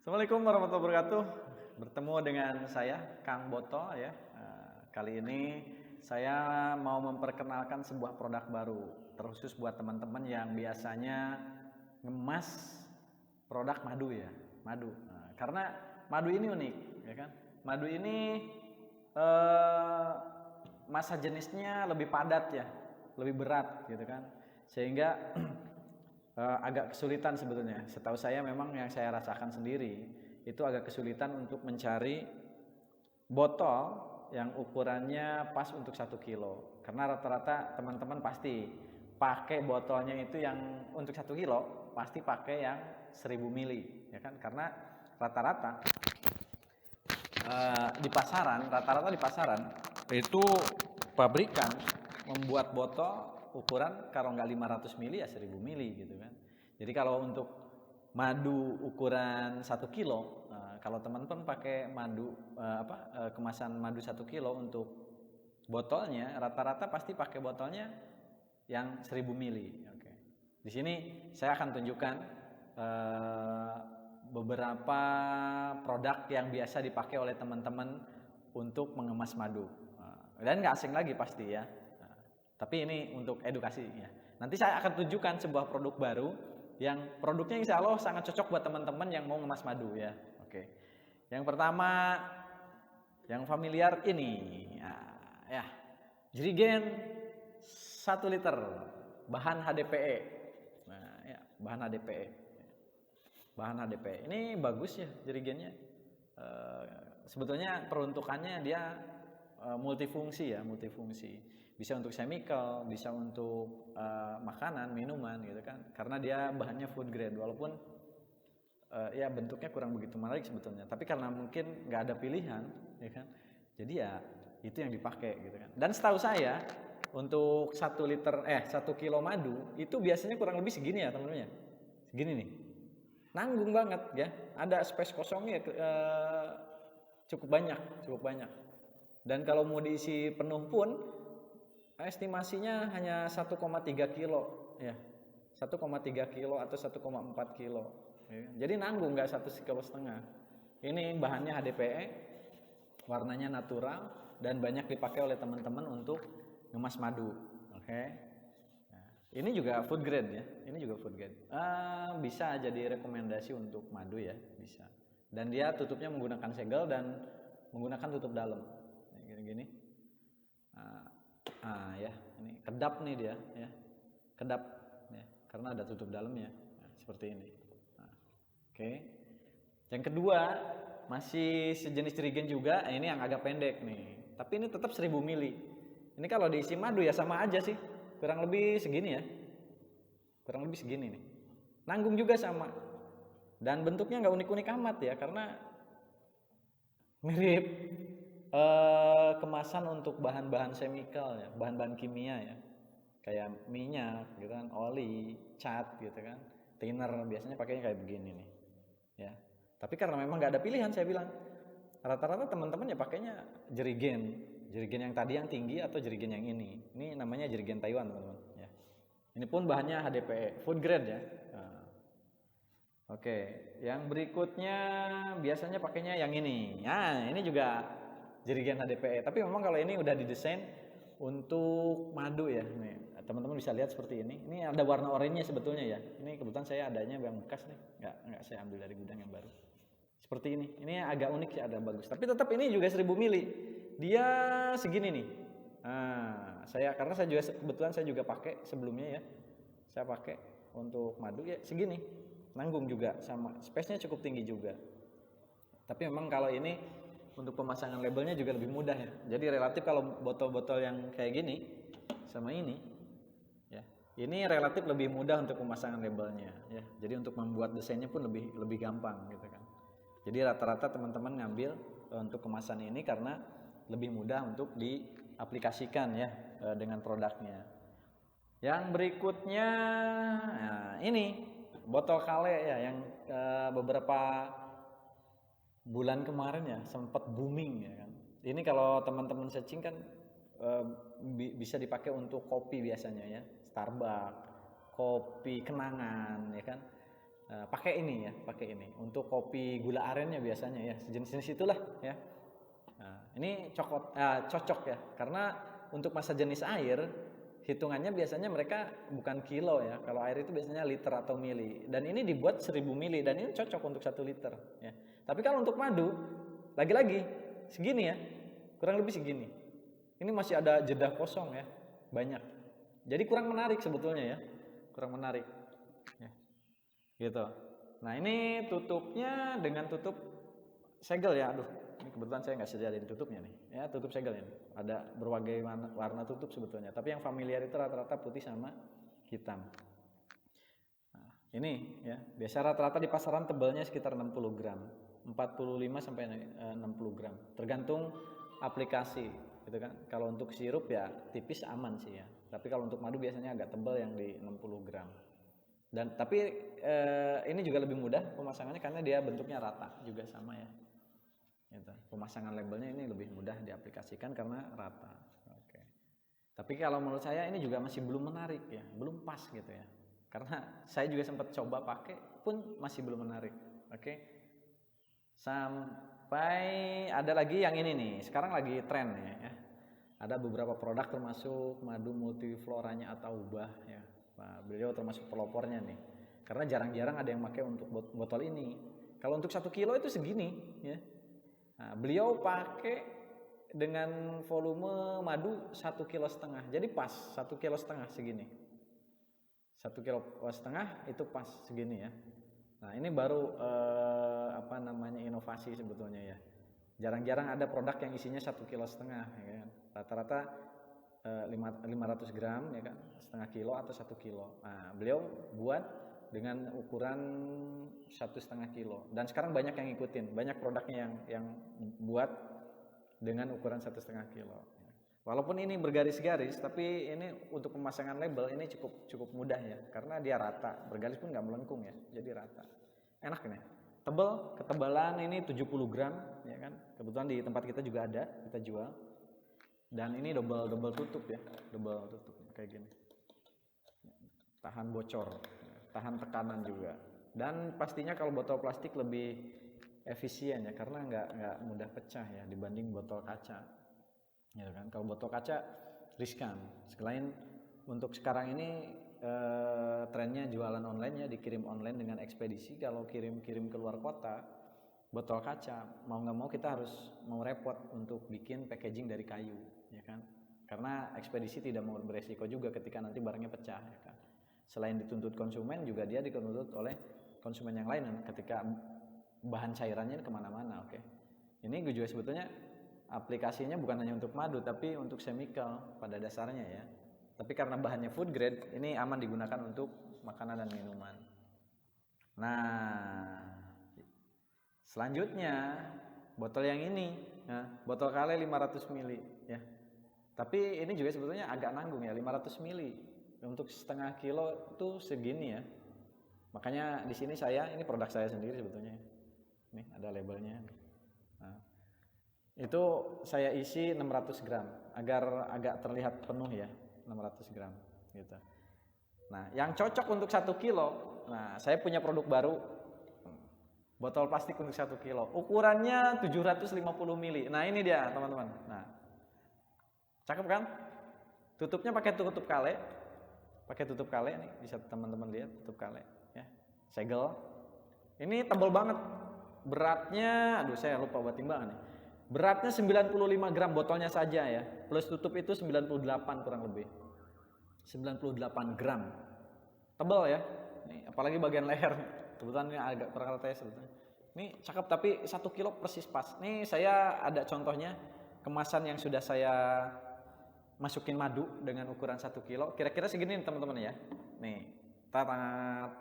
Assalamualaikum warahmatullahi wabarakatuh. Bertemu dengan saya Kang Boto ya. Kali ini saya mau memperkenalkan sebuah produk baru, terkhusus buat teman-teman yang biasanya ngemas produk madu ya, madu. Karena madu ini unik, ya kan? Madu ini masa jenisnya lebih padat ya, lebih berat gitu kan, sehingga agak kesulitan sebetulnya. Setahu saya memang yang saya rasakan sendiri itu agak kesulitan untuk mencari botol yang ukurannya pas untuk 1 kilo. Karena rata-rata teman-teman pasti pakai botolnya itu yang untuk 1 kilo pasti pakai yang 1000 mili, ya kan? Karena rata-rata rata-rata di pasaran itu pabrikan membuat botol ukuran kalau nggak 500 mili ya 1000 mili gitu kan. Jadi kalau untuk madu ukuran 1 kilo, kalau teman-teman pakai madu kemasan madu 1 kilo untuk botolnya, rata-rata pasti pakai botolnya yang 1000 mili. Oke. Di sini saya akan tunjukkan beberapa produk yang biasa dipakai oleh teman-teman untuk mengemas madu. Dan nggak asing lagi pasti ya. Tapi ini untuk edukasi ya. Nanti saya akan tunjukkan sebuah produk baru yang produknya insya Allah sangat cocok buat teman-teman yang mau ngemas madu ya. Oke. Yang pertama yang familiar ini ya. Jerigen 1 liter bahan HDPE. Nah, ya, bahan HDPE. Bahan HDPE. Ini bagus ya jerigennya. Sebetulnya peruntukannya dia multifungsi ya, multifungsi. Bisa untuk chemical, bisa untuk makanan, minuman gitu kan. Karena dia bahannya food grade walaupun ya bentuknya kurang begitu menarik sebetulnya. Tapi karena mungkin nggak ada pilihan, ya kan. Jadi ya itu yang dipakai gitu kan. Dan setahu saya untuk 1 kilo madu itu biasanya kurang lebih segini ya teman-teman ya. Segini nih. Nanggung banget ya. Ada space kosongnya cukup banyak. Dan kalau mau diisi penuh pun estimasinya hanya 1,3 kilo ya. 1,3 kilo atau 1,4 kilo. Ya. Jadi nanggung nggak 1,5 kilo. Ini bahannya HDPE, warnanya natural dan banyak dipakai oleh teman-teman untuk ngemas madu. Oke. Nah, ini juga food grade ya. Ini juga food grade. Bisa jadi rekomendasi untuk madu ya, bisa. Dan dia tutupnya menggunakan segel dan menggunakan tutup dalam. Gini-gini. Ya, ini kedap nih dia ya. Kedap ya, karena ada tutup dalamnya. Nah, seperti ini. Nah, oke. Yang kedua, masih sejenis jerigen juga, ini yang agak pendek nih. Tapi ini tetap 1000 mili. Ini kalau diisi madu ya sama aja sih. Kurang lebih segini ya. Kurang lebih segini nih. Nanggung juga sama. Dan bentuknya nggak unik-unik amat ya, karena mirip kemasan untuk bahan-bahan chemical ya, bahan-bahan kimia ya, kayak minyak gitu kan, oli, cat gitu kan, thinner biasanya pakainya kayak begini nih, ya. Tapi karena memang nggak ada pilihan, saya bilang rata-rata teman-teman ya pakainya jerigen yang tadi yang tinggi atau jerigen yang ini namanya jerigen Taiwan teman-teman, ya. Ini pun bahannya HDPE, food grade ya. Nah. Oke, yang berikutnya biasanya pakainya yang ini. Nah, ini juga jerigen HDPE. Tapi memang kalau ini udah didesain untuk madu ya. Nih, teman-teman bisa lihat seperti ini. Ini ada warna oranye sebetulnya ya. Ini kebetulan saya adanya yang bekas nih. Nggak saya ambil dari gudang yang baru. Seperti ini. Ini agak unik sih, ada bagus. Tapi tetap ini juga 1000 mili. Dia segini nih. Nah, karena saya juga kebetulan saya juga pakai sebelumnya ya. Saya pakai untuk madu ya segini. Nanggung juga sama. Space-nya cukup tinggi juga. Tapi memang kalau ini untuk pemasangan labelnya juga lebih mudah ya. Jadi relatif kalau botol-botol yang kayak gini sama ini ya, ini relatif lebih mudah untuk pemasangan labelnya ya. Jadi untuk membuat desainnya pun lebih gampang gitu kan. Jadi rata-rata teman-teman ngambil untuk kemasan ini karena lebih mudah untuk diaplikasikan ya dengan produknya. Yang berikutnya nah ini botol kale ya yang beberapa bulan kemarin ya sempat booming ya kan. Ini kalau teman-teman searching kan bisa dipakai untuk kopi biasanya ya, Starbucks, kopi kenangan ya kan. pakai ini ya, pakai ini untuk kopi gula arennya biasanya ya, sejenis-jenis itulah ya. Nah, ini cocok ya, karena untuk masa jenis air hitungannya biasanya mereka bukan kilo ya, kalau air itu biasanya liter atau mili, dan ini dibuat 1000 mili dan ini cocok untuk 1 liter ya. Tapi kalau untuk madu lagi-lagi segini ya, kurang lebih segini. Ini masih ada jeda kosong ya, banyak. Jadi kurang menarik sebetulnya ya, kurang menarik ya. Gitu. Nah ini tutupnya dengan tutup segel ya. Aduh, ini kebetulan saya nggak sediain tutupnya nih. Ya tutup segelnya nih. Ada berbagai warna tutup sebetulnya. Tapi yang familiar itu rata-rata putih sama hitam. Nah, ini ya. Biasa rata-rata di pasaran tebalnya sekitar 60 gram. 45 sampai 60 gram. Tergantung aplikasi. Gitu kan. Kalau untuk sirup ya tipis aman sih ya. Tapi kalau untuk madu biasanya agak tebal yang di 60 gram. Dan tapi ini juga lebih mudah pemasangannya karena dia bentuknya rata juga sama ya. Gitu. Pemasangan labelnya ini lebih mudah diaplikasikan karena rata. Oke. Tapi kalau menurut saya ini juga masih belum menarik ya, belum pas gitu ya. Karena saya juga sempat coba pakai pun masih belum menarik. Oke. Sampai ada lagi yang ini nih, sekarang lagi tren ya. Ada beberapa produk termasuk madu multifloranya atau ubah ya. Nah, beliau termasuk pelopornya nih, karena jarang-jarang ada yang pakai untuk botol ini. Kalau untuk 1 kilo itu segini ya. Nah, beliau pakai dengan volume madu 1,5 kilo, jadi pas 1,5 kilo segini. 1,5 kilo itu pas segini ya. Nah ini baru inovasi sebetulnya ya. Jarang-jarang ada produk yang isinya 1,5 kilo ya kan. Rata-rata 500 gram ya kan, setengah kilo atau 1 kilo. Nah, beliau buat dengan ukuran 1,5 kilo. Dan sekarang banyak yang ngikutin, banyak produknya yang buat dengan ukuran 1,5 kilo. Walaupun ini bergaris-garis, tapi ini untuk pemasangan label ini cukup mudah ya, karena dia rata, bergaris pun nggak melengkung ya, jadi rata. Enak ini, tebal, ketebalan ini 70 gram ya kan. Kebetulan di tempat kita juga ada, kita jual. Dan ini double tutup ya, double tutup kayak gini. Tahan bocor, tahan tekanan juga. Dan pastinya kalau botol plastik lebih efisien ya, karena nggak mudah pecah ya dibanding botol kaca. Ya kan, kalau botol kaca riskan. Selain untuk sekarang ini trennya jualan online ya, dikirim online dengan ekspedisi. Kalau kirim ke luar kota, botol kaca mau nggak mau kita harus repot untuk bikin packaging dari kayu ya kan, karena ekspedisi tidak mau beresiko juga ketika nanti barangnya pecah ya kan. Selain dituntut konsumen, juga dia dituntut oleh konsumen yang lain ketika bahan cairannya kemana-mana. Oke, ini gue juga sebetulnya aplikasinya bukan hanya untuk madu tapi untuk chemical pada dasarnya ya, tapi karena bahannya food grade ini aman digunakan untuk makanan dan minuman. Nah selanjutnya botol yang ini, botol Kale 500 ml ya. Tapi ini juga sebetulnya agak nanggung ya, 500 ml untuk setengah kilo tuh segini ya. Makanya di sini ini produk saya sendiri sebetulnya. Nih ada labelnya. Nah, itu saya isi 600 gram agar agak terlihat penuh ya, 600 gram gitu. Nah, yang cocok untuk 1 kilo. Nah, saya punya produk baru. Botol plastik untuk 1 kilo, ukurannya 750 ml. Nah ini dia teman-teman. Nah, cakep kan? Tutupnya pakai tutup Kale nih, bisa teman-teman lihat tutup Kale ya. Segel. Ini tebal banget. Beratnya, saya lupa buat timbangan nih. Beratnya 95 gram botolnya saja ya. Plus tutup itu 98 kurang lebih. 98 gram. Tebal ya. Nih, apalagi bagian leher. Kebetulan ini agak kurang rata ya sebetulnya. Ini cakep tapi 1 kilo persis pas. Nih saya ada contohnya kemasan yang sudah saya masukin madu dengan ukuran 1 kilo. Kira-kira segini nih teman-teman ya. Nih, tatat.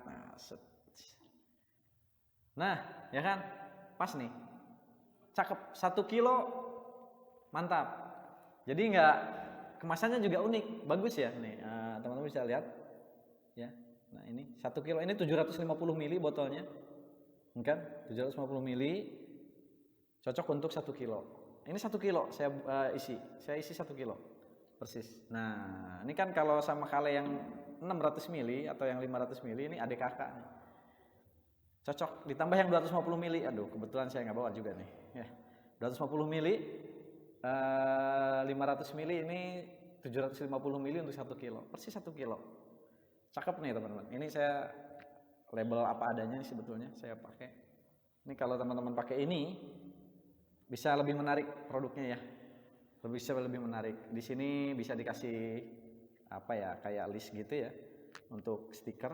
Nah, ya kan? Pas nih. Cakep, 1 kilo mantap. Jadi kemasannya juga unik, bagus ya. Nih, teman-teman bisa lihat ya. Nah ini 1 kilo, ini 750 ml botolnya kan, 750 ml cocok untuk 1 kilo. Ini 1 kilo saya isi 1 kilo persis. Nah ini kan kalau sama Kale yang 600 ml atau yang 500 ml ini adik kakak nih. Cocok. Ditambah yang 250 mili. Aduh, kebetulan saya nggak bawa juga nih. Ya, 250 mili, 500 mili ini 750 mili untuk 1 kilo. Persis 1 kilo. Cakep nih teman-teman. Ini saya label apa adanya nih sebetulnya saya pakai. Ini kalau teman-teman pakai ini bisa lebih menarik produknya ya. Bisa lebih menarik. Di sini bisa dikasih apa ya, kayak list gitu ya untuk stiker.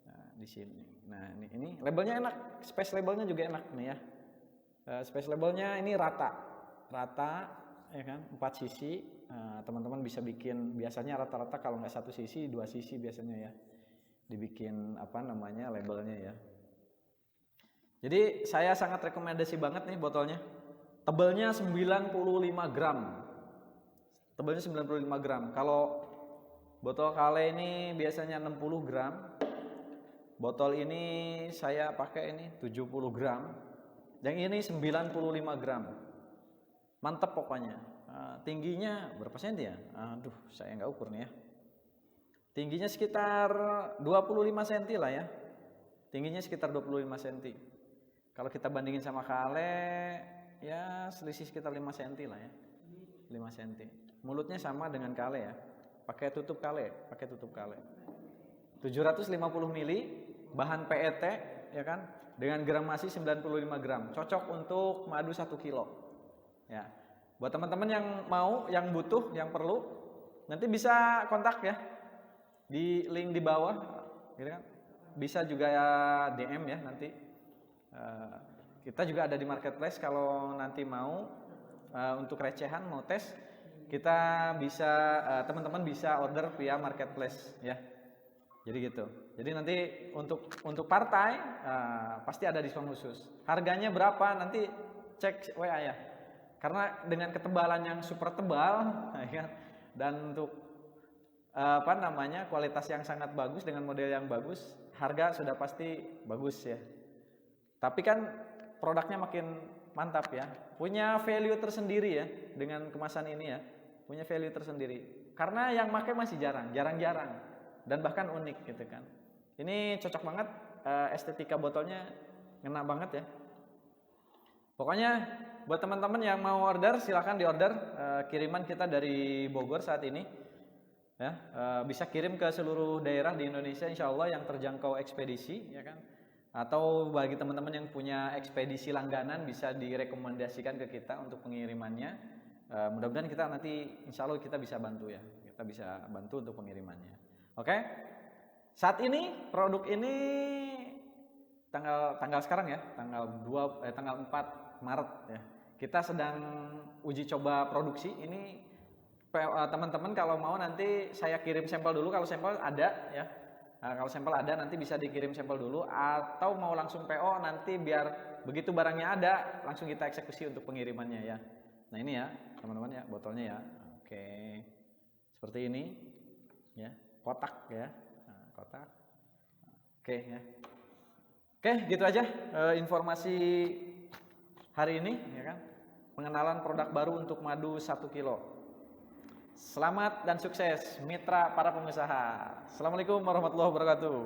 Nah, di sini. Nah, ini labelnya enak. Space labelnya juga enak nih ya. Space labelnya ini rata ya kan, 4 sisi. Teman-teman bisa bikin, biasanya rata-rata kalau nggak 1 sisi 2 sisi biasanya ya dibikin apa namanya labelnya ya. Jadi saya sangat rekomendasi banget nih botolnya. Tebelnya 95 gram. Tebelnya 95 gram. Kalau botol Kale ini biasanya 60 gram. Botol ini saya pakai ini 70 gram. Yang ini 95 gram. Mantap pokoknya. Tingginya berapa senti ya? Aduh, saya nggak ukur nih ya. Tingginya sekitar 25 cm lah ya. Tingginya sekitar 25 cm. Kalau kita bandingin sama Kale, ya selisih sekitar 5 cm lah ya. 5 cm. Mulutnya sama dengan Kale ya. Pakai tutup Kale. 750 mili, bahan PET ya kan. Dengan gramasi 95 gram. Cocok untuk madu 1 kilo. Ya. Buat teman-teman yang mau, yang butuh, yang perlu, nanti bisa kontak ya. Di link di bawah gitu kan. Bisa juga ya DM ya nanti. Kita juga ada di marketplace kalau nanti mau untuk recehan mau tes, kita bisa teman-teman bisa order via marketplace ya. Jadi gitu. Jadi nanti untuk partai pasti ada diskon khusus. Harganya berapa nanti cek WA ya. Karena dengan ketebalan yang super tebal ya, dan untuk apa namanya kualitas yang sangat bagus dengan model yang bagus, harga sudah pasti bagus ya. Tapi kan produknya makin mantap ya, punya value tersendiri ya dengan kemasan ini ya, punya value tersendiri. Karena yang pakai masih jarang-jarang dan bahkan unik gitu kan. Ini cocok banget, estetika botolnya ngena banget ya. Pokoknya buat teman-teman yang mau order silahkan diorder, kiriman kita dari Bogor saat ini. Ya, bisa kirim ke seluruh daerah di Indonesia insya Allah yang terjangkau ekspedisi ya kan, atau bagi teman-teman yang punya ekspedisi langganan bisa direkomendasikan ke kita untuk pengirimannya. Mudah-mudahan kita nanti insya Allah kita bisa bantu ya, kita bisa bantu untuk pengirimannya. Oke, saat ini produk ini tanggal sekarang ya, tanggal 4 Maret ya, kita sedang uji coba produksi ini. Teman-teman kalau mau nanti saya kirim sampel dulu, kalau sampel ada ya. Kalau sampel ada nanti bisa dikirim sampel dulu, atau mau langsung PO nanti biar begitu barangnya ada langsung kita eksekusi untuk pengirimannya ya. Nah ini ya teman-teman ya botolnya ya. Oke, seperti ini ya, kotak ya, kotak. Oke ya. Oke, gitu aja informasi hari ini ya kan. Pengenalan produk baru untuk madu 1 kilo. Selamat dan sukses mitra para pengusaha. Assalamualaikum warahmatullahi wabarakatuh.